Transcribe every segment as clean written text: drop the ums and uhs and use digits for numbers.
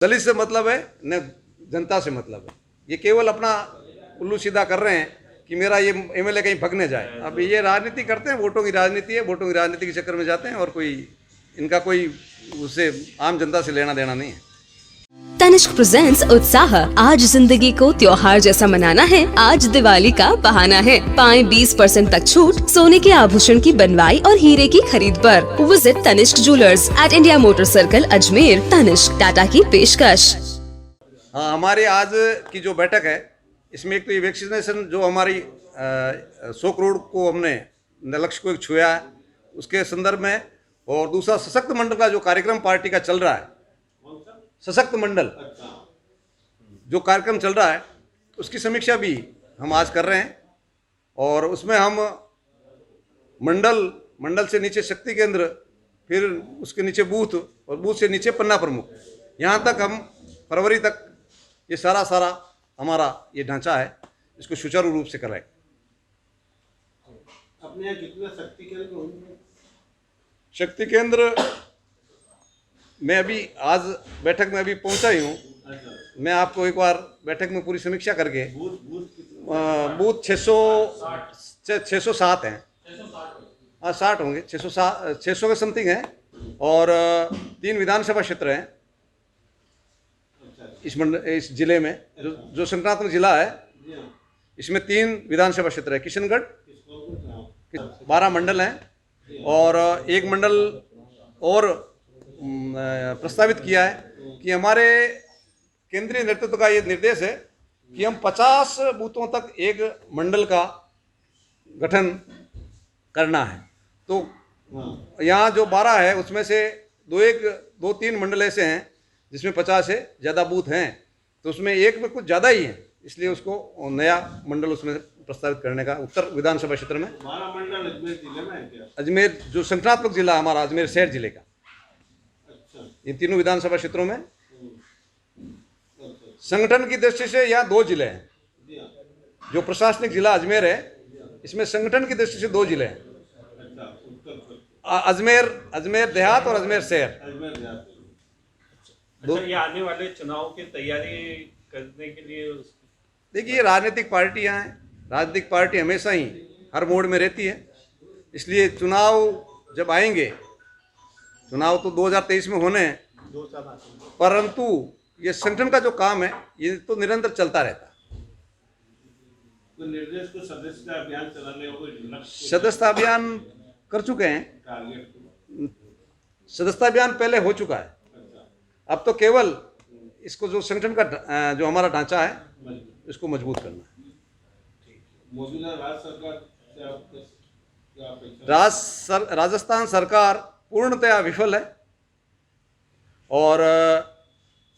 दलित से मतलब है न जनता से मतलब है। ये केवल अपना उल्लू सीधा कर रहे हैं कि मेरा ये एमएलए कहीं भगने जाए। अब ये राजनीति करते हैं, वोटों की राजनीति है, वोटों की राजनीति के चक्कर में जाते हैं और इनका कोई उससे आम जनता से लेना देना नहीं है। तनिष्क प्रेजेंट्स उत्साह। आज जिंदगी को त्योहार जैसा मनाना है, आज दिवाली का बहाना है। पाएं 20% तक छूट सोने के आभूषण की बनवाई और हीरे की खरीद पर। Visit Tanishq jewellers at India motor circle Ajmer. Tanishq Tata की पेशकश। हाँ, हमारे आज की जो बैठक है इसमें एक तो ये वैक्सीनेशन जो हमारी 100 करोड़ को हमने लक्ष्य को एक छुआ है उसके संदर्भ में, और दूसरा सशक्त मंडल का जो कार्यक्रम पार्टी का चल रहा है, सशक्त मंडल जो कार्यक्रम चल रहा है उसकी समीक्षा भी हम आज कर रहे हैं। और उसमें हम मंडल से नीचे शक्ति केंद्र, फिर उसके नीचे बूथ और बूथ से नीचे पन्ना प्रमुख, यहाँ तक हम फरवरी तक ये सारा हमारा ये ढांचा है, इसको सुचारू रूप से कराएं। अपने यहाँ कितने शक्ति केंद्र होंगे? शक्ति केंद्र मैं अभी आज बैठक में अभी पहुंचा ही हूँ। मैं आपको एक बार बैठक में पूरी समीक्षा करके बूथ 607 हैं। हाँ, 60 होंगे, 600 के समथिंग हैं। और 3 विधानसभा क्षेत्र हैं इस जिले में। जो संक्रांतक जिला है इसमें 3 विधानसभा क्षेत्र है। किशनगढ़ 12 मंडल हैं और एक मंडल और प्रस्तावित किया है कि हमारे केंद्रीय नेतृत्व का ये निर्देश है कि हम 50 बूथों तक एक मंडल का गठन करना है। तो यहाँ जो 12 है उसमें से 2-3 मंडल ऐसे हैं जिसमें 50 से ज़्यादा बूथ हैं, तो उसमें एक में कुछ ज़्यादा ही है, इसलिए उसको नया मंडल उसमें प्रस्तावित करने का। उत्तर विधानसभा क्षेत्र में हमारा मंडल अजमेर जिले में है क्या? अजमेर जो संक्रांतक जिला हमारा अजमेर शहर जिले का, इन तीनों विधानसभा क्षेत्रों में संगठन की दृष्टि से यहाँ 2 जिले हैं। जो प्रशासनिक जिला अजमेर है इसमें संगठन की दृष्टि से 2 जिले हैं, अजमेर देहात और अजमेर शहर। अच्छा, ये आने वाले चुनाव की तैयारी करने के लिए देखिए, राजनीतिक पार्टियां हैं, राजनीतिक पार्टी हमेशा ही हर मोड़ में रहती है, इसलिए चुनाव जब आएंगे, चुनाव तो 2023 में होने हैं, परंतु ये संगठन का जो काम है ये तो निरंतर चलता रहता है। तो निर्देश को सदस्यता अभियान चलाने होगा। सदस्यता अभियान कर चुके हैं, टारगेट सदस्यता अभियान पहले हो चुका है। अब तो केवल इसको जो संगठन का जो हमारा ढांचा है इसको मजबूत करना है। मौजूदा राज्य सरकार राजस्थान सरकार पूर्णतया विफल है और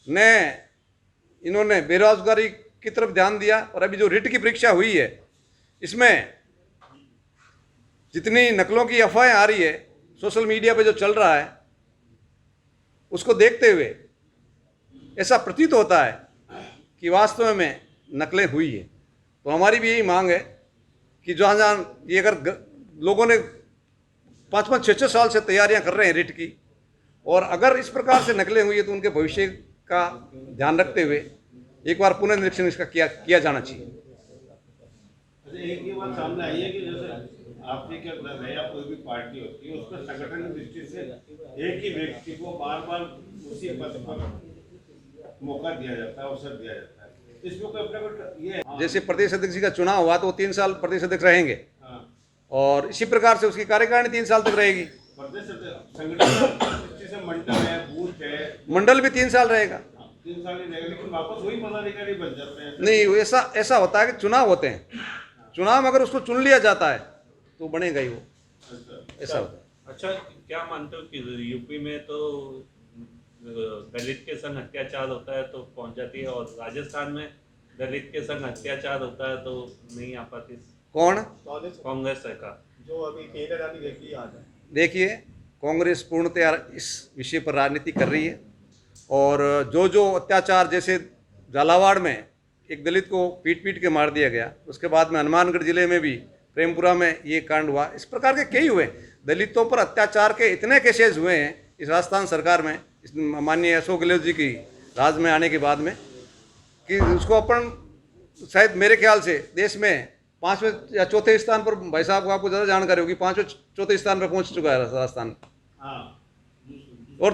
ने इन्होंने बेरोजगारी की तरफ ध्यान दिया। और अभी जो रिट की परीक्षा हुई है इसमें जितनी नकलों की अफवाहें आ रही है सोशल मीडिया पे जो चल रहा है उसको देखते हुए ऐसा प्रतीत होता है कि वास्तव में नकलें हुई है। तो हमारी भी यही मांग है कि जहाँ ये अगर लोगों ने 5-5, 6-6 साल से तैयारियां कर रहे हैं रिट की, और अगर इस प्रकार से नकलें हुई है तो उनके भविष्य का ध्यान रखते हुए एक बार पुनर्निरीक्षण इसका किया जाना चाहिए। अच्छा, एक ये बात सामने आई है कि जैसे आपने क्या लग है या कोई भी पार्टी होती है उसका संगठन की दृष्टि से एक ही व्यक्ति को बार उसी पद पर मौका दिया जाता है, अवसर दिया जाता है। इसमें कोई अपने ये जैसे प्रदेश अध्यक्ष का चुनाव हुआ तो वो 3 साल प्रदेश अध्यक्ष रहेंगे, और इसी प्रकार से उसकी कार्यकारिणी 3 साल तक रहेगी। प्रदेश संगठन की दृष्टि से मंडल है, बूथ है, मंडल भी 3 साल रहेगा। 3 साल ही रहेगा, लेकिन वापस वही पदाधिकारी बन जाते हैं। नहीं, ऐसा होता है कि चुनाव होते हैं, चुनाव में अगर उसको चुन लिया जाता है तो बनेगा ही वो, ऐसा होता है। अच्छा, क्या मानते हो कि यूपी में तो दलित के संग अत्याचार होता है तो पहुंच जाती है, और राजस्थान में दलित के संग अत्याचार होता है तो नहीं आ पाती? कौन? कांग्रेस सरकार जो अभी केरल वाली देखी आज है। देखिए, कांग्रेस पूर्णतया इस विषय पर राजनीति कर रही है, और जो अत्याचार, जैसे झालावाड़ में एक दलित को पीट के मार दिया गया, उसके बाद में हनुमानगढ़ जिले में भी प्रेमपुरा में ये कांड हुआ, इस प्रकार के कई हुए। दलितों पर अत्याचार के इतने केसेस हुए हैं इस राजस्थान सरकार में, इस माननीय अशोक गहलोत जी की राज में आने के बाद में, कि उसको अपन शायद मेरे ख्याल से देश में 5वें या 4थे स्थान पर, भाई साहब को आपको ज़्यादा जानकारी होगी, 5वें 4थे स्थान पर पहुंच चुका है राजस्थान, और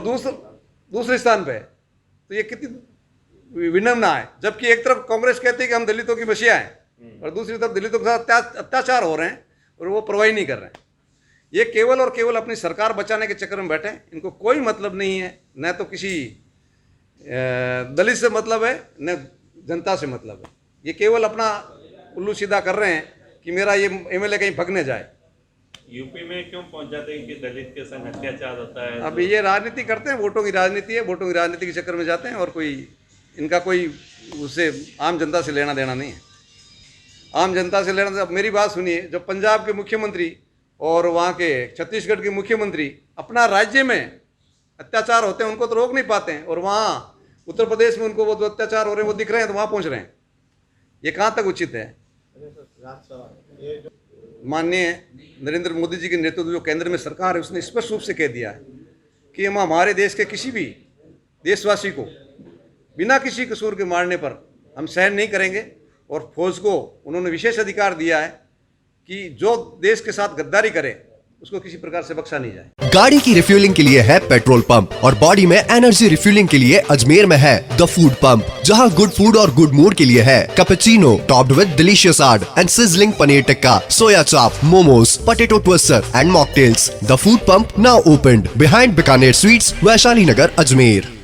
दूसरे स्थान पे है। तो ये कितनी विनम्रता है, जबकि एक तरफ कांग्रेस कहती है कि हम दलितों की बसिया हैं, और दूसरी तरफ दलितों के साथ अत्याचार हो रहे हैं और वो परवाही नहीं कर रहे हैं। ये केवल और केवल अपनी सरकार बचाने के चक्कर में बैठे हैं, इनको कोई मतलब नहीं है, न तो किसी दलित से मतलब है, न जनता से मतलब है। ये केवल अपना उल्लू सीधा कर रहे हैं कि मेरा ये एमएलए कहीं भगने जाए। यूपी में क्यों पहुंच जाते हैं कि दलित के संग अत्याचार होता है? अब ये राजनीति करते हैं, वोटों की राजनीति है, वोटों की राजनीति के चक्कर में जाते हैं, और कोई इनका कोई उससे आम जनता से लेना देना नहीं है। आम जनता से लेना, अब मेरी बात सुनिए, जब पंजाब के मुख्यमंत्री और वहाँ के छत्तीसगढ़ के मुख्यमंत्री अपना राज्य में अत्याचार होते हैं उनको तो रोक नहीं पाते हैं, और वहाँ उत्तर प्रदेश में उनको वो जो अत्याचार हो रहे हैं वो दिख रहे हैं तो वहाँ पहुँच रहे हैं। ये कहाँ तक उचित है? माननीय नरेंद्र मोदी जी के नेतृत्व जो केंद्र में सरकार है उसने स्पष्ट रूप से कह दिया है कि हम हमारे देश के किसी भी देशवासी को बिना किसी कसूर के मारने पर हम सहन नहीं करेंगे, और फौज को उन्होंने विशेष अधिकार दिया है कि जो देश के साथ गद्दारी करे उसको किसी प्रकार से बख्शा नहीं जाए। गाड़ी की रिफ्यूलिंग के लिए है पेट्रोल पंप, और बॉडी में एनर्जी रिफ्यूलिंग के लिए अजमेर में है द फूड पंप, जहां गुड फूड और गुड मूड के लिए है cappuccino topped with delicious art and sizzling paneer tikka, soya chaap, momos, potato twister and mocktails. The food pump now opened behind Bikaner sweets, Vaishali Nagar, Ajmer.